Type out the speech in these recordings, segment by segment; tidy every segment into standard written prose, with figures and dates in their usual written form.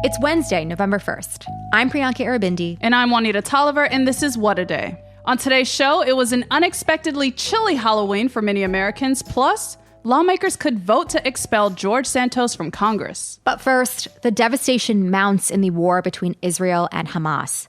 It's Wednesday, November 1st. I'm Priyanka Arabindi. And I'm Juanita Tolliver, and this is What a Day. On today's show, it was an unexpectedly chilly Halloween for many Americans, plus lawmakers could vote to expel George Santos from Congress. But first, the devastation mounts in the war between Israel and Hamas.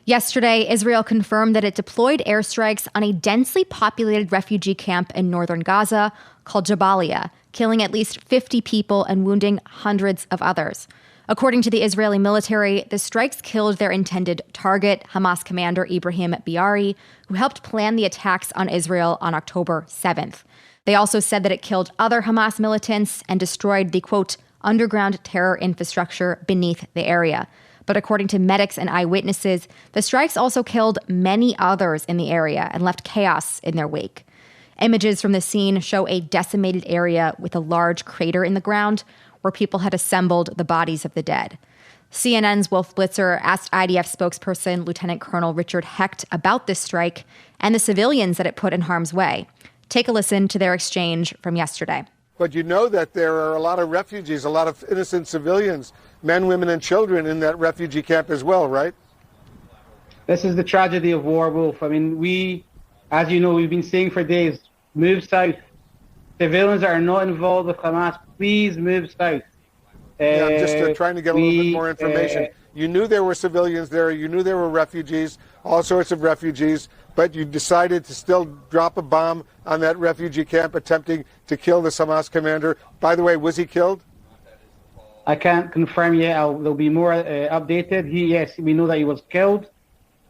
Yesterday, Israel confirmed that it deployed airstrikes on a densely populated refugee camp in northern Gaza called Jabalia, killing at least 50 people and wounding hundreds of others. According to the Israeli military, the strikes killed their intended target, Hamas commander Ibrahim Biari, who helped plan the attacks on Israel on October 7th. They also said that it killed other Hamas militants and destroyed the, quote, underground terror infrastructure beneath the area. But according to medics and eyewitnesses, the strikes also killed many others in the area and left chaos in their wake. Images from the scene show a decimated area with a large crater in the ground where people had assembled the bodies of the dead. CNN's Wolf Blitzer asked IDF spokesperson Lieutenant Colonel Richard Hecht about this strike and the civilians that it put in harm's way. Take a listen to their exchange from yesterday. But you know that there are a lot of refugees, a lot of innocent civilians, men, women, and children in that refugee camp as well, right? This is the tragedy of war, Wolf. I mean, as you know, we've been saying for days, move south. Civilians that are not involved with Hamas, please move south. I'm just trying to get a little bit more information. You knew there were civilians there. You knew there were refugees, all sorts of refugees, but you decided to still drop a bomb on that refugee camp attempting to kill the Hamas commander. By the way, was he killed? I can't confirm yet. There'll be more updated. Yes, we know that he was killed.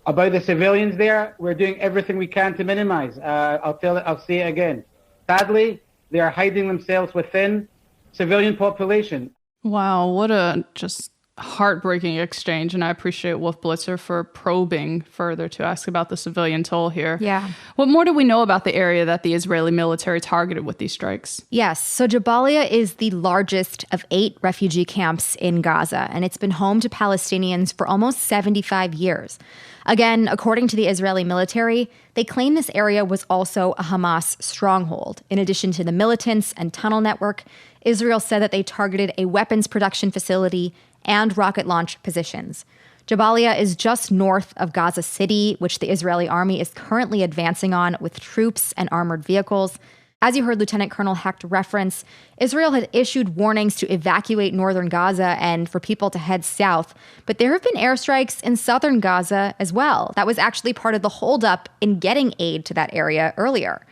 About the civilians there, we're doing everything we can to minimize. I'll say it again. Sadly, they are hiding themselves within civilian population. Wow, what a just heartbreaking exchange. And I appreciate Wolf Blitzer for probing further to ask about the civilian toll here. Yeah. What more do we know about the area that the Israeli military targeted with these strikes? Yes. So Jabalia is the largest of 8 refugee camps in Gaza, and it's been home to Palestinians for almost 75 years. Again, according to the Israeli military, they claim this area was also a Hamas stronghold. In addition to the militants and tunnel network, Israel said that they targeted a weapons production facility and rocket launch positions. Jabalia is just north of Gaza City, which the Israeli army is currently advancing on with troops and armored vehicles. As you heard Lieutenant Colonel Hecht reference, Israel had issued warnings to evacuate northern Gaza and for people to head south. But there have been airstrikes in southern Gaza as well. That was actually part of the holdup in getting aid to that area earlier.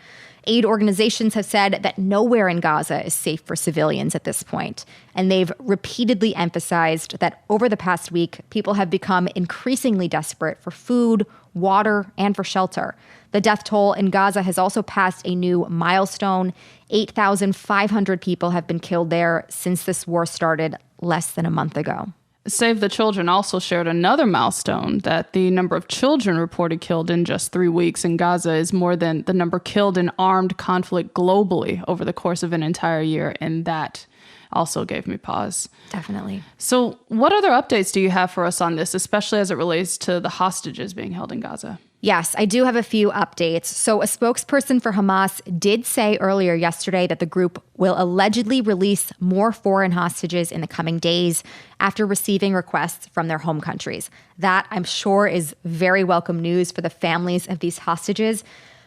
Aid organizations have said that nowhere in Gaza is safe for civilians at this point. And they've repeatedly emphasized that over the past week, people have become increasingly desperate for food, water, and for shelter. The death toll in Gaza has also passed a new milestone. 8,500 people have been killed there since this war started less than a month ago. Save the Children also shared another milestone, that the number of children reported killed in just 3 weeks in Gaza is more than the number killed in armed conflict globally over the course of an entire year. And that also gave me pause. Definitely. So what other updates do you have for us on this, especially as it relates to the hostages being held in Gaza? Yes, I do have a few updates. So a spokesperson for Hamas did say earlier yesterday that the group will allegedly release more foreign hostages in the coming days after receiving requests from their home countries. That, I'm sure, is very welcome news for the families of these hostages.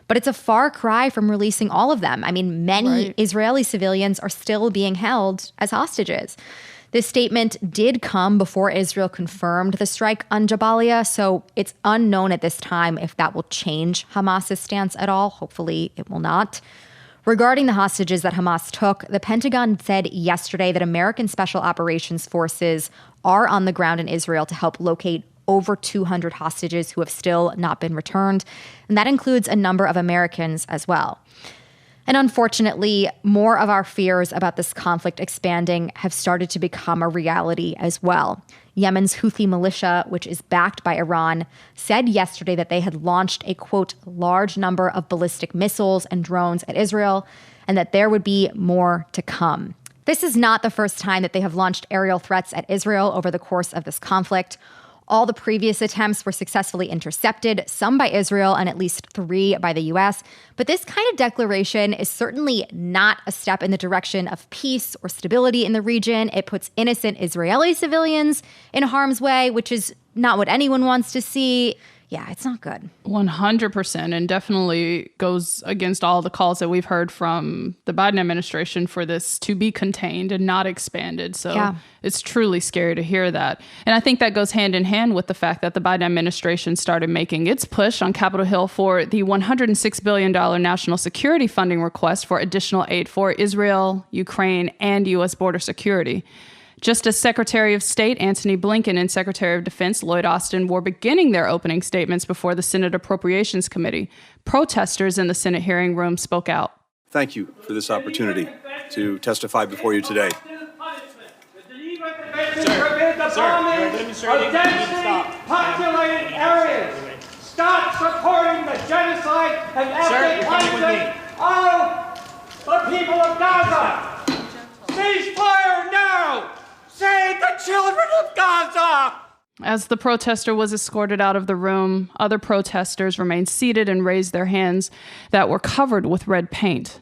But it's a far cry from releasing all of them. I mean, many Israeli civilians are still being held as hostages. This statement did come before Israel confirmed the strike on Jabalia, so it's unknown at this time if that will change Hamas's stance at all. Hopefully it will not. Regarding the hostages that Hamas took, the Pentagon said yesterday that American Special Operations Forces are on the ground in Israel to help locate over 200 hostages who have still not been returned, and that includes a number of Americans as well. And unfortunately, more of our fears about this conflict expanding have started to become a reality as well. Yemen's Houthi militia, which is backed by Iran, said yesterday that they had launched a, quote, large number of ballistic missiles and drones at Israel, and that there would be more to come. This is not the first time that they have launched aerial threats at Israel over the course of this conflict. All the previous attempts were successfully intercepted, some by Israel and at least 3 by the U.S. But this kind of declaration is certainly not a step in the direction of peace or stability in the region. It puts innocent Israeli civilians in harm's way, which is not what anyone wants to see. Yeah, it's not good. 100%, and definitely goes against all the calls that we've heard from the Biden administration for this to be contained and not expanded. So It's truly scary to hear that. And I think that goes hand in hand with the fact that the Biden administration started making its push on Capitol Hill for the $106 billion national security funding request for additional aid for Israel, Ukraine, and U.S. border security. Just as Secretary of State Antony Blinken and Secretary of Defense Lloyd were beginning their opening statements before the Senate Appropriations Committee, protesters in the Senate hearing room spoke out. Thank you for this opportunity to testify before you today. Populated areas. Stop supporting the genocide and ethnic cleansing of the people of Gaza. Cease fire now. Save the children of Gaza! As the protester was escorted out of the room, other protesters remained seated and raised their hands that were covered with red paint.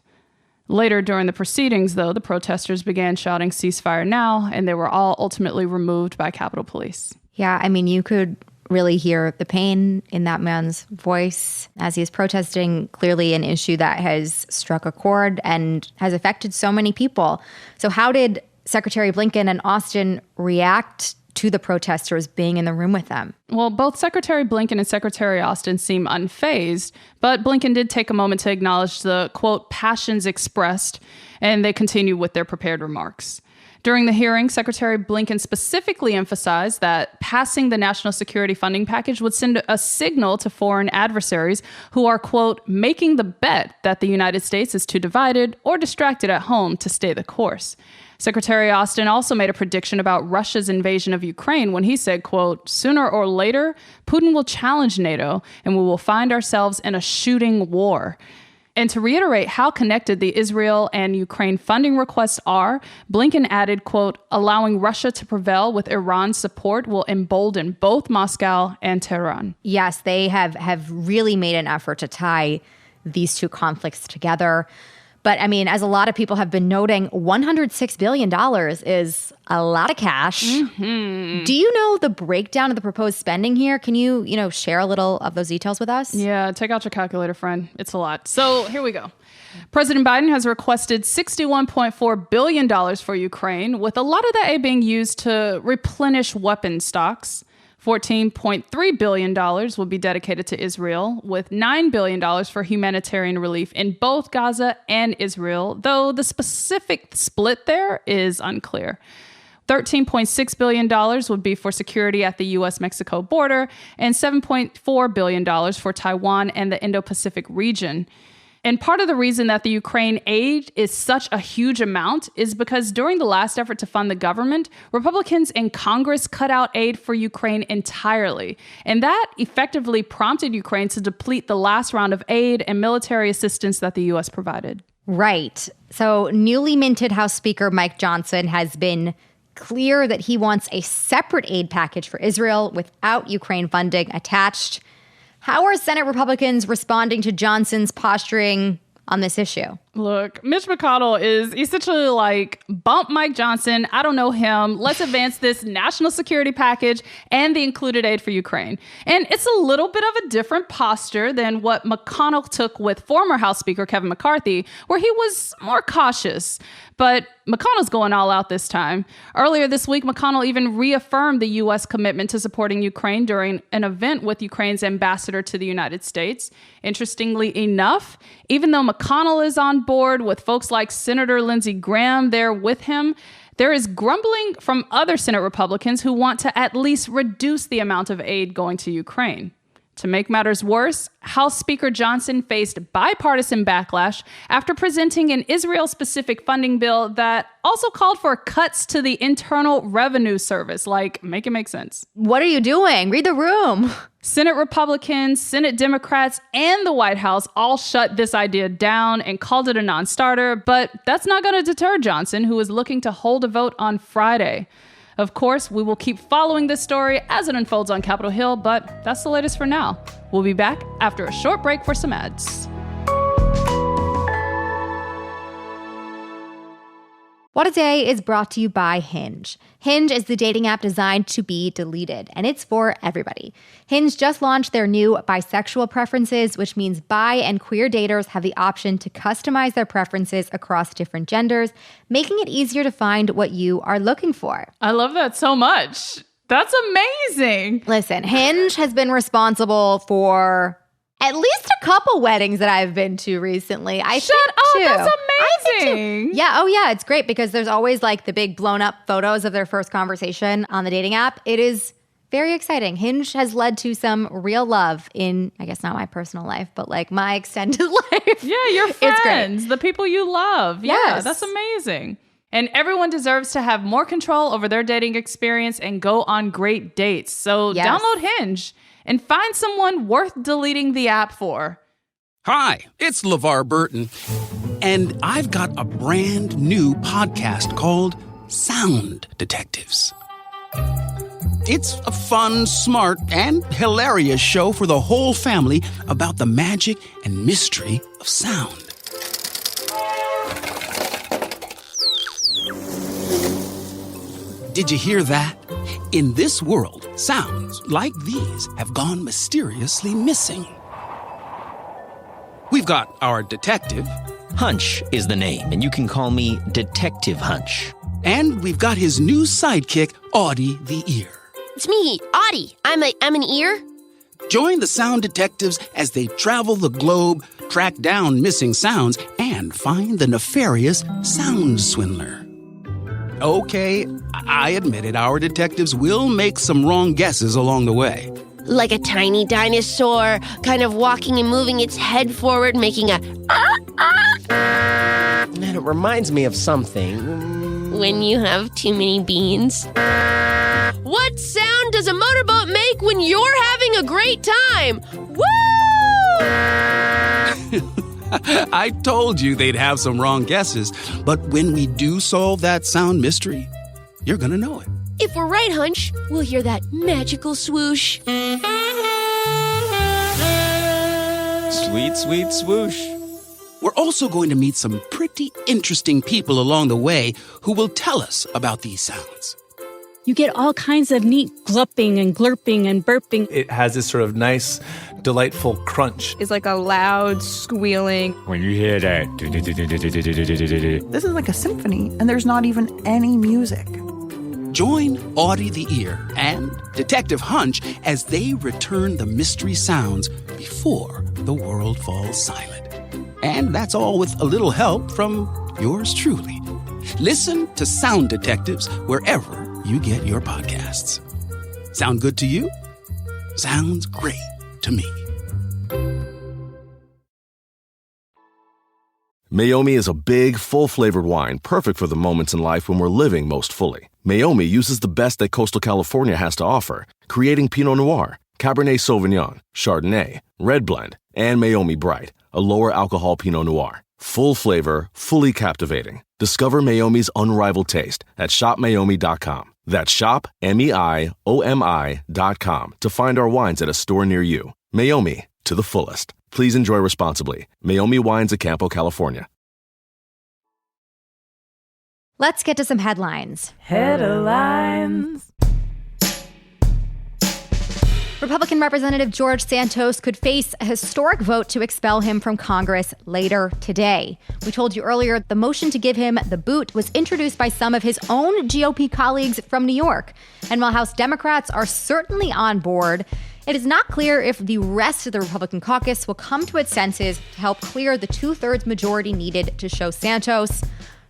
Later during the proceedings, though, the protesters began shouting ceasefire now, and they were all ultimately removed by Capitol Police. Yeah, I mean, you could really hear the pain in that man's voice as he is protesting clearly an issue that has struck a chord and has affected so many people. So how did Secretary Blinken and Austin react to the protesters being in the room with them? Well, both Secretary Blinken and Secretary Austin seem unfazed, but Blinken did take a moment to acknowledge the, quote, passions expressed, and they continue with their prepared remarks. During the hearing, Secretary Blinken specifically emphasized that passing the national security funding package would send a signal to foreign adversaries who are, quote, making the bet that the United States is too divided or distracted at home to stay the course. Secretary Austin also made a prediction about Russia's invasion of Ukraine when he said, quote, sooner or later, Putin will challenge NATO and we will find ourselves in a shooting war. And to reiterate how connected the Israel and Ukraine funding requests are, Blinken added, quote, allowing Russia to prevail with Iran's support will embolden both Moscow and Tehran. Yes, they have really made an effort to tie these two conflicts together. But I mean, as a lot of people have been noting, $106 billion is a lot of cash. Mm-hmm. Do you know the breakdown of the proposed spending here? Can you share a little of those details with us? Yeah, take out your calculator, friend. It's a lot. So here we go. President Biden has requested $61.4 billion for Ukraine, with a lot of that aid being used to replenish weapon stocks. $14.3 billion will be dedicated to Israel, with $9 billion for humanitarian relief in both Gaza and Israel, though the specific split there is unclear. $13.6 billion would be for security at the U.S.-Mexico border, and $7.4 billion for Taiwan and the Indo-Pacific region. And part of the reason that the Ukraine aid is such a huge amount is because during the last effort to fund the government, Republicans in Congress cut out aid for Ukraine entirely. And that effectively prompted Ukraine to deplete the last round of aid and military assistance that the U.S. provided. Right. So newly minted House Speaker Mike Johnson has been clear that he wants a separate aid package for Israel without Ukraine funding attached. How are Senate Republicans responding to Johnson's posturing on this issue? Look, Mitch McConnell is essentially like, bump Mike Johnson. I don't know him. Let's advance this national security package and the included aid for Ukraine. And it's a little bit of a different posture than what McConnell took with former House Speaker Kevin McCarthy, where he was more cautious. But McConnell's going all out this time. Earlier this week, McConnell even reaffirmed the U.S. commitment to supporting Ukraine during an event with Ukraine's ambassador to the United States. Interestingly enough, even though McConnell is on board with folks like Senator Lindsey Graham there with him, there is grumbling from other Senate Republicans who want to at least reduce the amount of aid going to Ukraine. To make matters worse, House Speaker Johnson faced bipartisan backlash after presenting an Israel-specific funding bill that also called for cuts to the Internal Revenue Service. Like, make it make sense. What are you doing? Read the room. Senate Republicans, Senate Democrats, and the White House all shut this idea down and called it a non-starter, but that's not going to deter Johnson, who is looking to hold a vote on Friday. Of course, we will keep following this story as it unfolds on Capitol Hill, but that's the latest for now. We'll be back after a short break for some ads. What a Day is brought to you by Hinge. Hinge is the dating app designed to be deleted, and it's for everybody. Hinge just launched their new bisexual preferences, which means bi and queer daters have the option to customize their preferences across different genders, making it easier to find what you are looking for. I love that so much. That's amazing. Listen, Hinge has been responsible for at least a couple weddings that I've been to recently. Shut up, that's amazing. Yeah, oh yeah, it's great because there's always like the big blown up photos of their first conversation on the dating app. It is very exciting. Hinge has led to some real love in, I guess not my personal life, but like my extended life. Yeah, your friends, the people you love. Yes. Yeah, that's amazing. And everyone deserves to have more control over their dating experience and go on great dates. So download Hinge and find someone worth deleting the app for. Hi, it's LeVar Burton, and I've got a brand new podcast called Sound Detectives. It's a fun, smart, and hilarious show for the whole family about the magic and mystery of sound. Did you hear that? In this world, sounds like these have gone mysteriously missing. We've got our detective. Hunch is the name, and you can call me Detective Hunch. And we've got his new sidekick, Audie the Ear. It's me, Audie. I'm an ear. Join the Sound Detectives as they travel the globe, track down missing sounds, and find the nefarious sound swindler. Okay, I admit it, our detectives will make some wrong guesses along the way. Like a tiny dinosaur, kind of walking and moving its head forward, making a And it reminds me of something. When you have too many beans. What sound does a motorboat make when you're having a great time? Woo! I told you they'd have some wrong guesses, but when we do solve that sound mystery, you're gonna know it. If we're right, Hunch, we'll hear that magical swoosh. Sweet, sweet swoosh. We're also going to meet some pretty interesting people along the way who will tell us about these sounds. You get all kinds of neat glupping and glurping and burping. It has this sort of nice, delightful crunch. It's like a loud squealing. When you hear that. This is like a symphony, and there's not even any music. Join Audie the Ear and Detective Hunch as they return the mystery sounds before the world falls silent. And that's all with a little help from yours truly. Listen to Sound Detectives wherever you get your podcasts. Sound good to you? Sounds great to me. Meiomi is a big, full-flavored wine, perfect for the moments in life when we're living most fully. Meiomi uses the best that coastal California has to offer, creating Pinot Noir, Cabernet Sauvignon, Chardonnay, Red Blend, and Meiomi Bright, a lower-alcohol Pinot Noir. Full flavor, fully captivating. Discover Meiomi's unrivaled taste at shopmeiomi.com. That's shop, MEIOMI.com to find our wines at a store near you. Meiomi, to the fullest. Please enjoy responsibly. Meiomi Wines of Campo, California. Let's get to some headlines. Headlines. Republican Representative George Santos could face a historic vote to expel him from Congress later today. We told you earlier the motion to give him the boot was introduced by some of his own GOP colleagues from New York. And while House Democrats are certainly on board, it is not clear if the rest of the Republican caucus will come to its senses to help clear the 2/3 majority needed to show Santos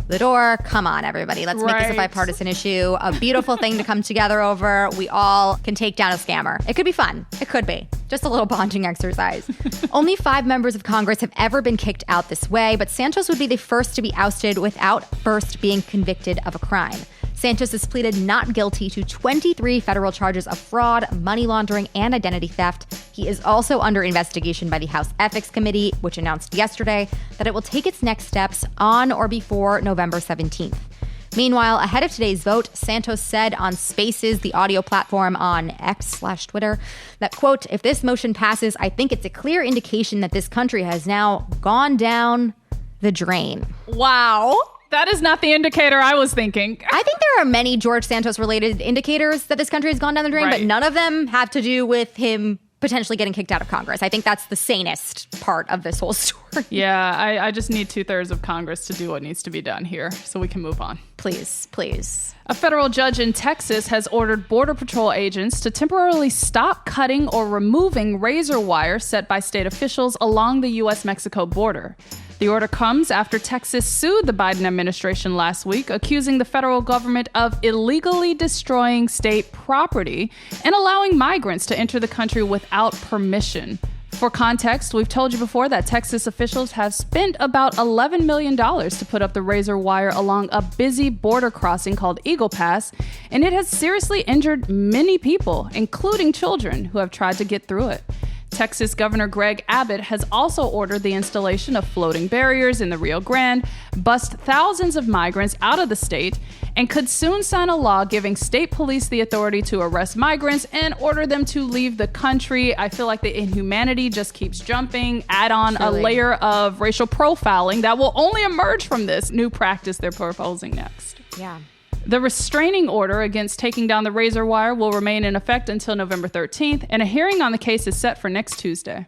the door. Come on, everybody. Let's make this a bipartisan issue, a beautiful thing to come together over. We all can take down a scammer. It could be fun. It could be. Just a little bonding exercise. Only 5 members of Congress have ever been kicked out this way, but Santos would be the first to be ousted without first being convicted of a crime. Santos has pleaded not guilty to 23 federal charges of fraud, money laundering, and identity theft. He is also under investigation by the House Ethics Committee, which announced yesterday that it will take its next steps on or before November 17th. Meanwhile, ahead of today's vote, Santos said on Spaces, the audio platform on X/Twitter, that, quote, if this motion passes, I think it's a clear indication that this country has now gone down the drain. Wow. That is not the indicator I was thinking. I think there are many George Santos-related indicators that this country has gone down the drain, but none of them have to do with him potentially getting kicked out of Congress. I think that's the sanest part of this whole story. Yeah, I just need 2/3 of Congress to do what needs to be done here so we can move on. Please, please. A federal judge in Texas has ordered Border Patrol agents to temporarily stop cutting or removing razor wire set by state officials along the U.S.-Mexico border. The order comes after Texas sued the Biden administration last week, accusing the federal government of illegally destroying state property and allowing migrants to enter the country without permission. For context, we've told you before that Texas officials have spent about $11 million to put up the razor wire along a busy border crossing called Eagle Pass, and it has seriously injured many people, including children, who have tried to get through it. Texas Governor Greg Abbott has also ordered the installation of floating barriers in the Rio Grande, bust thousands of migrants out of the state, and could soon sign a law giving state police the authority to arrest migrants and order them to leave the country. I feel like the inhumanity just keeps jumping. Add on a layer of racial profiling that will only emerge from this new practice they're proposing next. Yeah. The restraining order against taking down the razor wire will remain in effect until November 13th, and a hearing on the case is set for next Tuesday.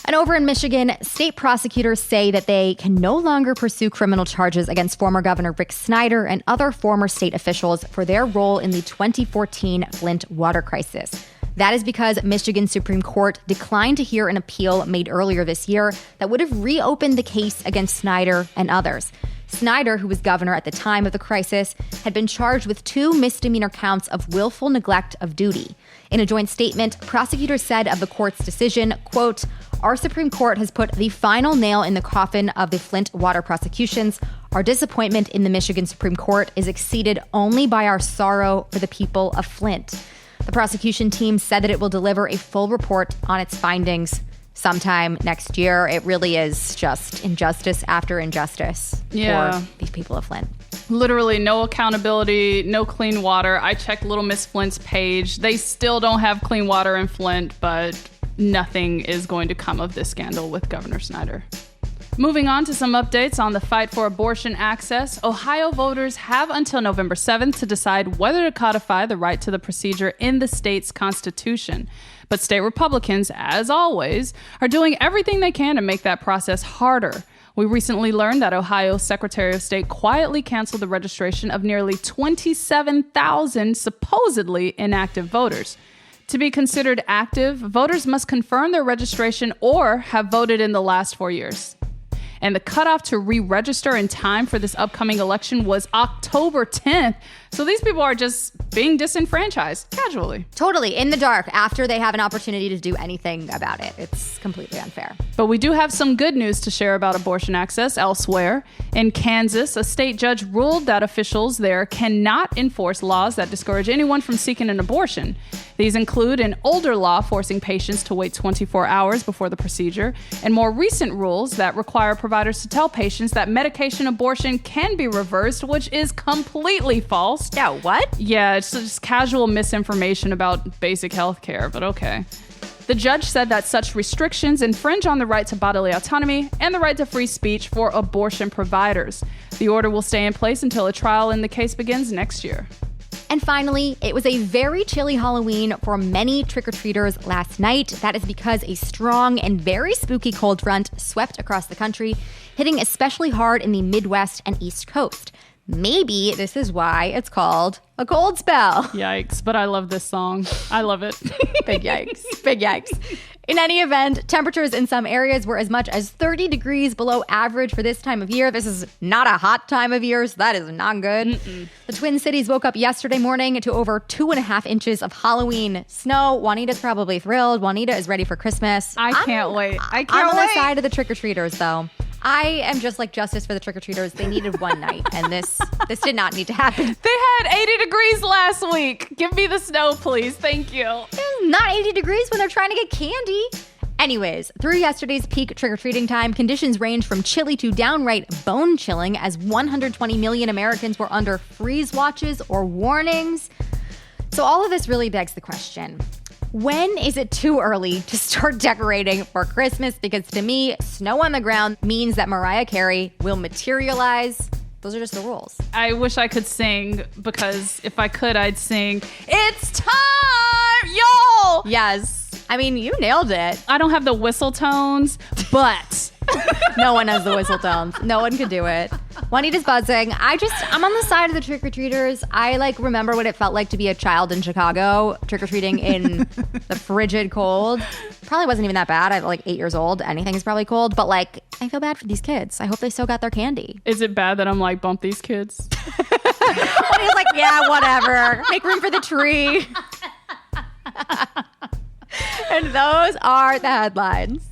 And over in Michigan, state prosecutors say that they can no longer pursue criminal charges against former Governor Rick Snyder and other former state officials for their role in the 2014 Flint water crisis. That is because Michigan's Supreme Court declined to hear an appeal made earlier this year that would have reopened the case against Snyder and others. Snyder, who was governor at the time of the crisis, had been charged with 2 misdemeanor counts of willful neglect of duty. In a joint statement, prosecutors said of the court's decision, quote, our Supreme Court has put the final nail in the coffin of the Flint water prosecutions. Our disappointment in the Michigan Supreme Court is exceeded only by our sorrow for the people of Flint. The prosecution team said that it will deliver a full report on its findings sometime next year. It really is just injustice after injustice for these people of Flint. Literally no accountability, no clean water. I checked Little Miss Flint's page. They still don't have clean water in Flint, but nothing is going to come of this scandal with Governor Snyder. Moving on to some updates on the fight for abortion access, Ohio voters have until November 7th to decide whether to codify the right to the procedure in the state's constitution. But state Republicans, as always, are doing everything they can to make that process harder. We recently learned that Ohio's Secretary of State quietly canceled the registration of nearly 27,000 supposedly inactive voters. To be considered active, voters must confirm their registration or have voted in the last 4 years. And the cutoff to re-register in time for this upcoming election was October 10th. So these people are just being disenfranchised casually. Totally, in the dark, after they have an opportunity to do anything about it. It's completely unfair. But we do have some good news to share about abortion access elsewhere. In Kansas, a state judge ruled that officials there cannot enforce laws that discourage anyone from seeking an abortion. These include an older law forcing patients to wait 24 hours before the procedure, and more recent rules that require providers to tell patients that medication abortion can be reversed, which is completely false. Yeah, what? Yeah, it's just casual misinformation about basic health care, but okay. The judge said that such restrictions infringe on the right to bodily autonomy and the right to free speech for abortion providers. The order will stay in place until a trial in the case begins next year. And finally, it was a very chilly Halloween for many trick-or-treaters last night. That is because a strong and very spooky cold front swept across the country, hitting especially hard in the Midwest and East Coast. Maybe this is why it's called a cold spell. Yikes, but I love this song. I love it. Big yikes. Big yikes. In any event, temperatures in some areas were as much as 30 degrees below average for this time of year. This is not a hot time of year, so that is not good. The Twin Cities woke up yesterday morning to over 2.5 inches of Halloween snow. Juanita's probably thrilled. Juanita is ready for Christmas. I can't wait. I'm on the side of the trick-or-treaters, though. I am just like justice for the trick-or-treaters. They needed one night, and this did not need to happen. They had 80 degrees last week. Give me the snow, please. Thank you. Not 80 degrees when they're trying to get candy. Anyways, through yesterday's peak trick-or-treating time, conditions range from chilly to downright bone-chilling as 120 million Americans were under freeze watches or warnings. So all of this really begs the question, when is it too early to start decorating for Christmas? Because to me, snow on the ground means that Mariah Carey will materialize. Those are just the rules. I wish I could sing, because if I could, I'd sing, "It's time, y'all!" Yes. I mean, you nailed it. I don't have the whistle tones, but... No one has the whistle tones. No one could do it. Juanita's buzzing. I'm on the side of the trick-or-treaters. I remember what it felt like to be a child in Chicago, trick-or-treating in the frigid cold. Probably wasn't even that bad. I'm 8 years old. Anything is probably cold. But I feel bad for these kids. I hope they still got their candy. Is it bad that I'm bump these kids? He's like, yeah, whatever. Make room for the tree. And those are the headlines.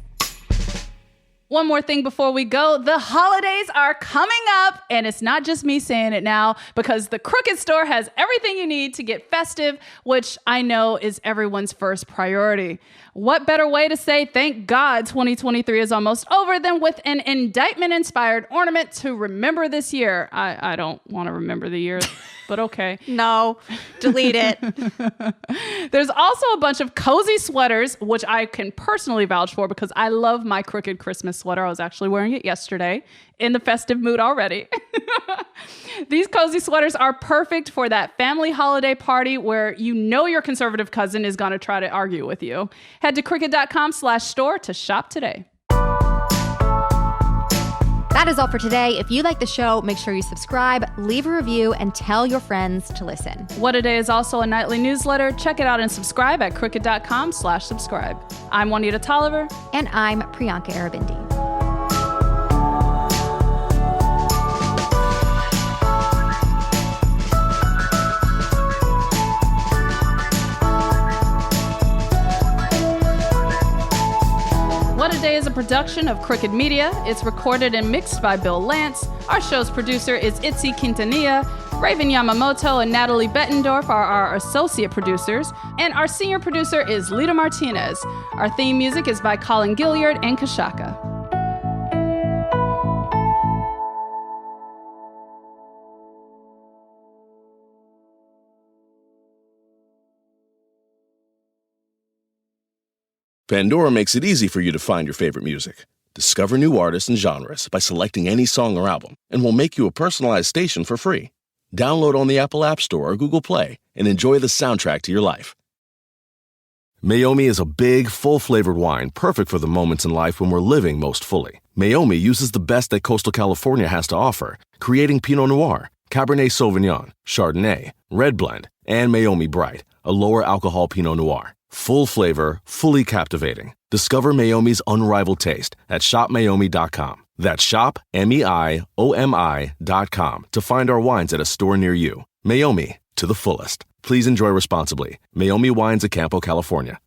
One more thing before we go. The holidays are coming up, and it's not just me saying it now, because the Crooked Store has everything you need to get festive, which I know is everyone's first priority. What better way to say thank God 2023 is almost over than with an indictment-inspired ornament to remember this year? I don't want to remember the year, but okay. No, delete it. There's also a bunch of cozy sweaters, which I can personally vouch for because I love my Crooked Christmas sweater. I was actually wearing it yesterday, in the festive mood already. These cozy sweaters are perfect for that family holiday party where your conservative cousin is going to try to argue with you. Head to crooked.com/store to shop today. That is all for today. If you like the show, make sure you subscribe, leave a review, and tell your friends to listen. What A Day is also a nightly newsletter. Check it out and subscribe at crooked.com/subscribe. I'm Juanita Tolliver. And I'm Priyanka Arabindi. What A Day is a production of Crooked Media. It's recorded and mixed by Bill Lance. Our show's producer is Itzi Quintanilla. Raven Yamamoto and Natalie Bettendorf are our associate producers. And our senior producer is Lita Martinez. Our theme music is by Colin Gilliard and Kashaka. Pandora makes it easy for you to find your favorite music. Discover new artists and genres by selecting any song or album, and we'll make you a personalized station for free. Download on the Apple App Store or Google Play and enjoy the soundtrack to your life. Meiomi is a big, full-flavored wine perfect for the moments in life when we're living most fully. Meiomi uses the best that coastal California has to offer, creating Pinot Noir, Cabernet Sauvignon, Chardonnay, Red Blend, and Meiomi Bright, a lower alcohol Pinot Noir. Full flavor, fully captivating. Discover Meiomi's unrivaled taste at shopmeiomi.com. That's shop, MEIOMI.com to find our wines at a store near you. Meiomi, to the fullest. Please enjoy responsibly. Meiomi Wines of Campo, California.